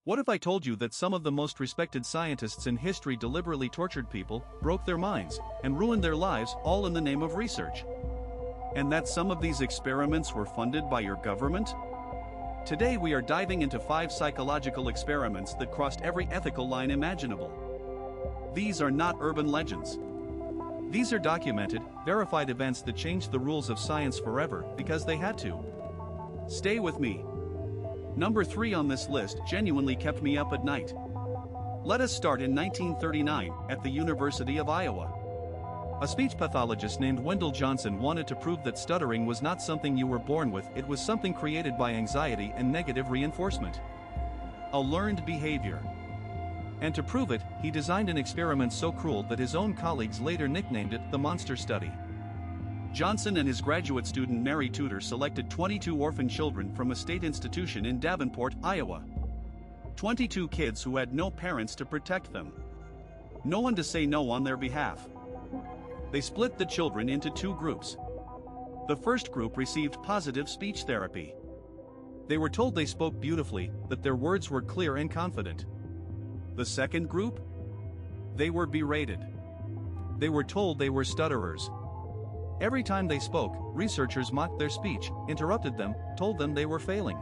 What if I told you that some of the most respected scientists in history deliberately tortured people, broke their minds, and ruined their lives, all in the name of research? And that some of these experiments were funded by your government? Today we are diving into 5 psychological experiments that crossed every ethical line imaginable. These are not urban legends. These are documented, verified events that changed the rules of science forever because they had to. Stay with me. Number 3 on this list genuinely kept me up at night. Let us start in 1939 at the University of Iowa. A speech pathologist named Wendell Johnson wanted to prove that stuttering was not something you were born with, it was something created by anxiety and negative reinforcement. A learned behavior. And to prove it, he designed an experiment so cruel that his own colleagues later nicknamed it the Monster Study. Johnson and his graduate student Mary Tudor selected 22 orphan children from a state institution in Davenport, Iowa. 22 kids who had no parents to protect them. No one to say no on their behalf. They split the children into 2 groups. The first group received positive speech therapy. They were told they spoke beautifully, that their words were clear and confident. The second group? They were berated. They were told they were stutterers. Every time they spoke, researchers mocked their speech, interrupted them, told them they were failing.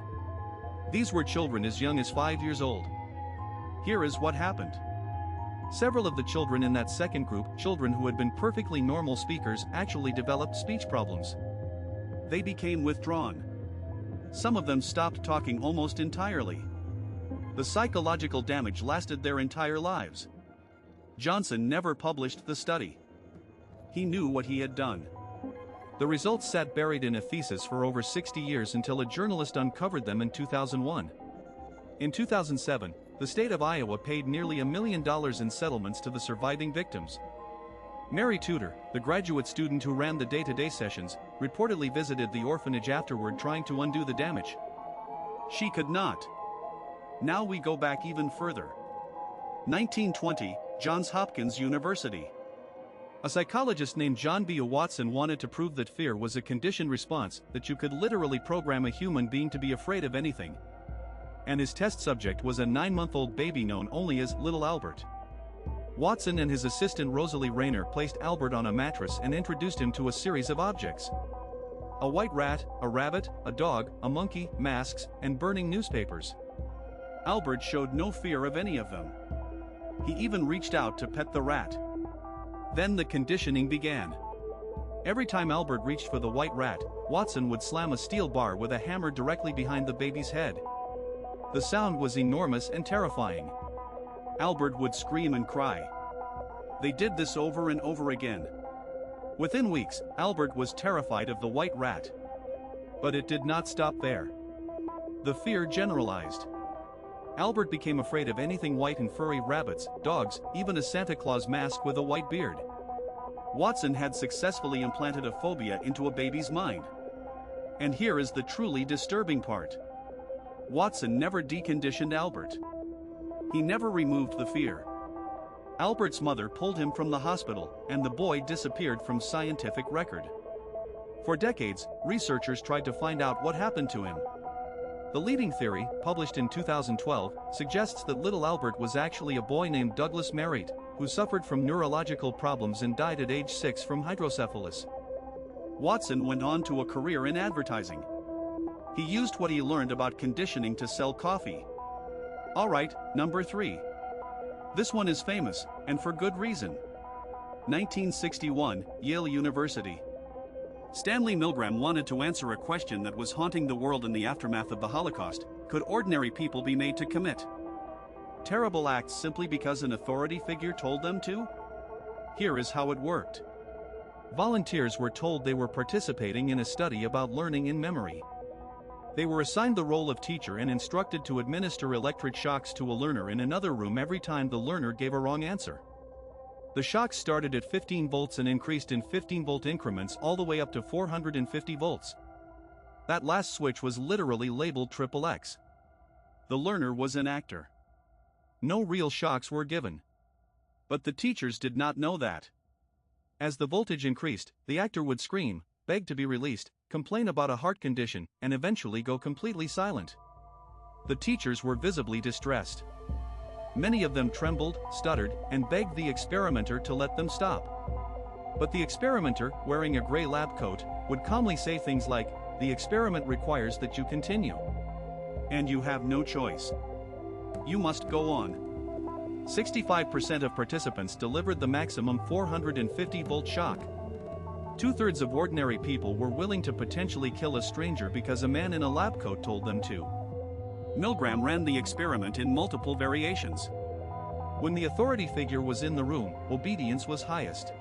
These were children as young as 5 years old. Here is what happened. Several of the children in that second group, children who had been perfectly normal speakers, actually developed speech problems. They became withdrawn. Some of them stopped talking almost entirely. The psychological damage lasted their entire lives. Johnson never published the study. He knew what he had done. The results sat buried in a thesis for over 60 years until a journalist uncovered them in 2001. In 2007, the state of Iowa paid nearly $1 million in settlements to the surviving victims. Mary Tudor, the graduate student who ran the day-to-day sessions, reportedly visited the orphanage afterward trying to undo the damage. She could not. Now we go back even further. 1920, Johns Hopkins University. A psychologist named John B. Watson wanted to prove that fear was a conditioned response, that you could literally program a human being to be afraid of anything. And his test subject was a 9-month-old baby known only as Little Albert. Watson and his assistant Rosalie Rayner placed Albert on a mattress and introduced him to a series of objects. A white rat, a rabbit, a dog, a monkey, masks, and burning newspapers. Albert showed no fear of any of them. He even reached out to pet the rat. Then the conditioning began. Every time Albert reached for the white rat, Watson would slam a steel bar with a hammer directly behind the baby's head. The sound was enormous and terrifying. Albert would scream and cry. They did this over and over again. Within weeks, Albert was terrified of the white rat. But it did not stop there. The fear generalized. Albert became afraid of anything white and furry: rabbits, dogs, even a Santa Claus mask with a white beard. Watson had successfully implanted a phobia into a baby's mind. And here is the truly disturbing part. Watson never deconditioned Albert. He never removed the fear. Albert's mother pulled him from the hospital, and the boy disappeared from scientific record. For decades, researchers tried to find out what happened to him. The leading theory, published in 2012, suggests that little Albert was actually a boy named Douglas Merritt, who suffered from neurological problems and died at age 6 from hydrocephalus. Watson went on to a career in advertising. He used what he learned about conditioning to sell coffee. Alright, number 3. This one is famous, and for good reason. 1961, Yale University. Stanley Milgram wanted to answer a question that was haunting the world in the aftermath of the Holocaust: could ordinary people be made to commit terrible acts simply because an authority figure told them to? Here is how it worked. Volunteers were told they were participating in a study about learning in memory. They were assigned the role of teacher and instructed to administer electric shocks to a learner in another room every time the learner gave a wrong answer. The shocks started at 15 volts and increased in 15-volt increments all the way up to 450 volts. That last switch was literally labeled XXX. The learner was an actor. No real shocks were given. But the teachers did not know that. As the voltage increased, the actor would scream, beg to be released, complain about a heart condition, and eventually go completely silent. The teachers were visibly distressed. Many of them trembled, stuttered, and begged the experimenter to let them stop. But the experimenter, wearing a gray lab coat, would calmly say things like, "The experiment requires that you continue. And you have no choice. You must go on." 65% of participants delivered the maximum 450-volt shock. Two-thirds of ordinary people were willing to potentially kill a stranger because a man in a lab coat told them to. Milgram ran the experiment in multiple variations. When the authority figure was in the room, obedience was highest.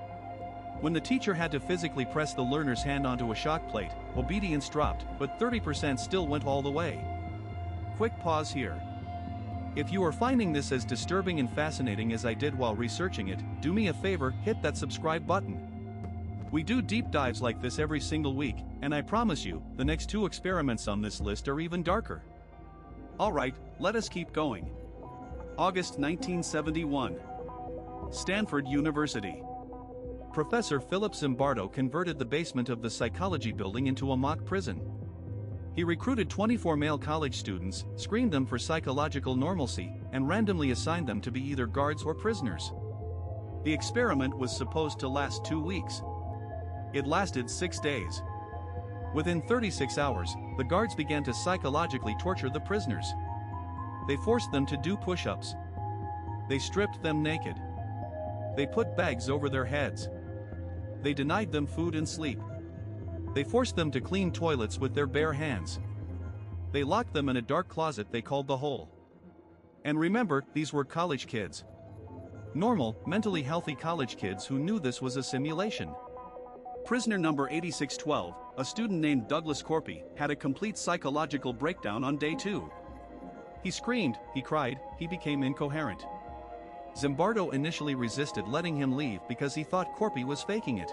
When the teacher had to physically press the learner's hand onto a shock plate, obedience dropped, but 30% still went all the way. Quick pause here. If you are finding this as disturbing and fascinating as I did while researching it, do me a favor, hit that subscribe button. We do deep dives like this every single week, and I promise you, the next 2 experiments on this list are even darker. Alright, let us keep going. August 1971. Stanford University. Professor Philip Zimbardo converted the basement of the psychology building into a mock prison. He recruited 24 male college students, screened them for psychological normalcy, and randomly assigned them to be either guards or prisoners. The experiment was supposed to last 2 weeks. It lasted 6 days. Within 36 hours, the guards began to psychologically torture the prisoners. They forced them to do push-ups. They stripped them naked. They put bags over their heads. They denied them food and sleep. They forced them to clean toilets with their bare hands. They locked them in a dark closet they called the hole. And remember, these were college kids. Normal, mentally healthy college kids who knew this was a simulation. Prisoner number 8612, a student named Douglas Corpy, had a complete psychological breakdown on day 2. He screamed, he cried, he became incoherent. Zimbardo initially resisted letting him leave because he thought Corpy was faking it.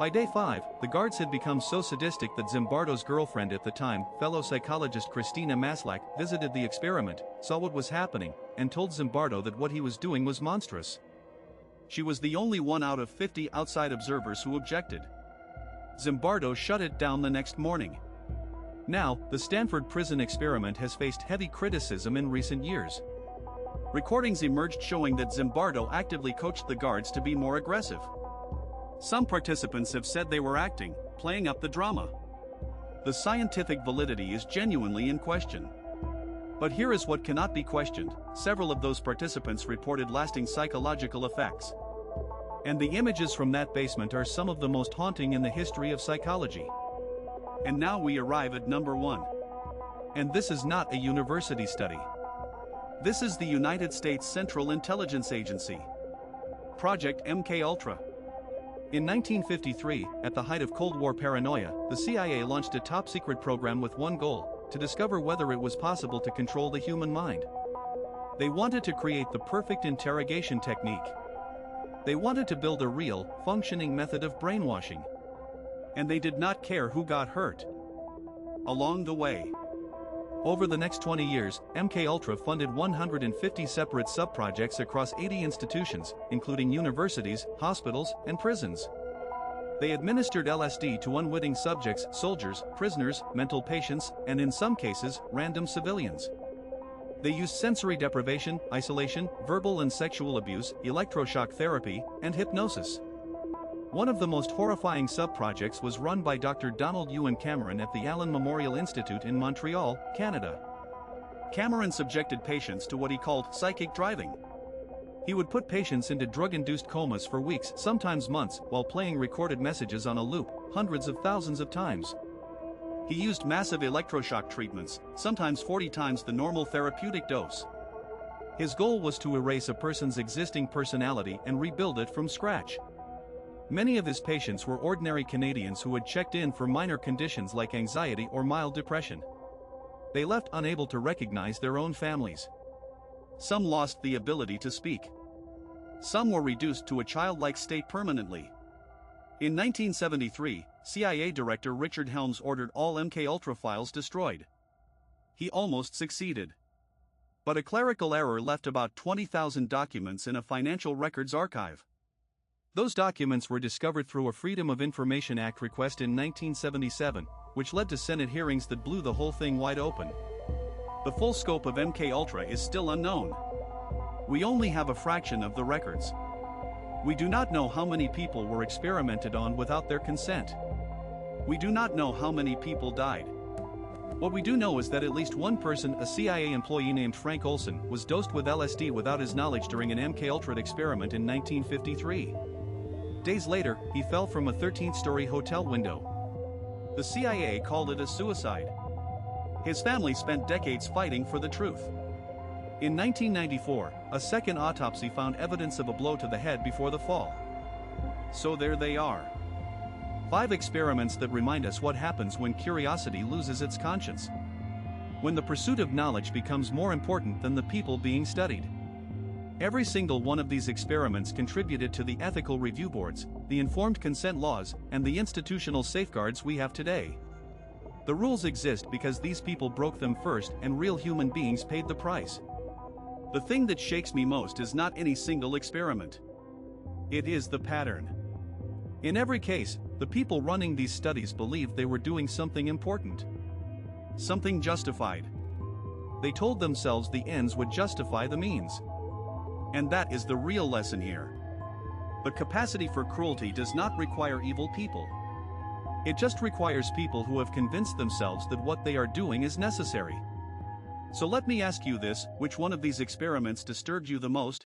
By day 5, the guards had become so sadistic that Zimbardo's girlfriend at the time, fellow psychologist Christina Maslach, visited the experiment, saw what was happening, and told Zimbardo that what he was doing was monstrous. She was the only one out of 50 outside observers who objected. Zimbardo shut it down the next morning. Now, the Stanford prison experiment has faced heavy criticism in recent years. Recordings emerged showing that Zimbardo actively coached the guards to be more aggressive. Some participants have said they were acting, playing up the drama. The scientific validity is genuinely in question. But here is what cannot be questioned: several of those participants reported lasting psychological effects. And the images from that basement are some of the most haunting in the history of psychology. And now we arrive at number 1. And this is not a university study. This is the United States Central Intelligence Agency. Project MKUltra. In 1953, at the height of Cold War paranoia, the CIA launched a top-secret program with one goal: to discover whether it was possible to control the human mind. They wanted to create the perfect interrogation technique. They wanted to build a real, functioning method of brainwashing. And they did not care who got hurt along the way. Over the next 20 years, MKUltra funded 150 separate sub-projects across 80 institutions, including universities, hospitals, and prisons. They administered LSD to unwitting subjects, soldiers, prisoners, mental patients, and in some cases, random civilians. They used sensory deprivation, isolation, verbal and sexual abuse, electroshock therapy, and hypnosis. One of the most horrifying sub-projects was run by Dr. Donald Ewan Cameron at the Allen Memorial Institute in Montreal, Canada. Cameron subjected patients to what he called psychic driving. He would put patients into drug-induced comas for weeks, sometimes months, while playing recorded messages on a loop, hundreds of thousands of times. He used massive electroshock treatments, sometimes 40 times the normal therapeutic dose. His goal was to erase a person's existing personality and rebuild it from scratch. Many of his patients were ordinary Canadians who had checked in for minor conditions like anxiety or mild depression. They left unable to recognize their own families. Some lost the ability to speak. Some were reduced to a childlike state permanently. In 1973, CIA Director Richard Helms ordered all MKUltra files destroyed. He almost succeeded. But a clerical error left about 20,000 documents in a financial records archive. Those documents were discovered through a Freedom of Information Act request in 1977, which led to Senate hearings that blew the whole thing wide open. The full scope of MKUltra is still unknown. We only have a fraction of the records. We do not know how many people were experimented on without their consent. We do not know how many people died. What we do know is that at least one person, a CIA employee named Frank Olson, was dosed with LSD without his knowledge during an MKUltra experiment in 1953. Days later, he fell from a 13th-story hotel window. The CIA called it a suicide. His family spent decades fighting for the truth. In 1994, a second autopsy found evidence of a blow to the head before the fall. So there they are. 5 experiments that remind us what happens when curiosity loses its conscience. When the pursuit of knowledge becomes more important than the people being studied. Every single one of these experiments contributed to the ethical review boards, the informed consent laws, and the institutional safeguards we have today. The rules exist because these people broke them first and real human beings paid the price. The thing that shakes me most is not any single experiment. It is the pattern. In every case, the people running these studies believed they were doing something important. Something justified. They told themselves the ends would justify the means. And that is the real lesson here. The capacity for cruelty does not require evil people. It just requires people who have convinced themselves that what they are doing is necessary. So let me ask you this: which one of these experiments disturbed you the most,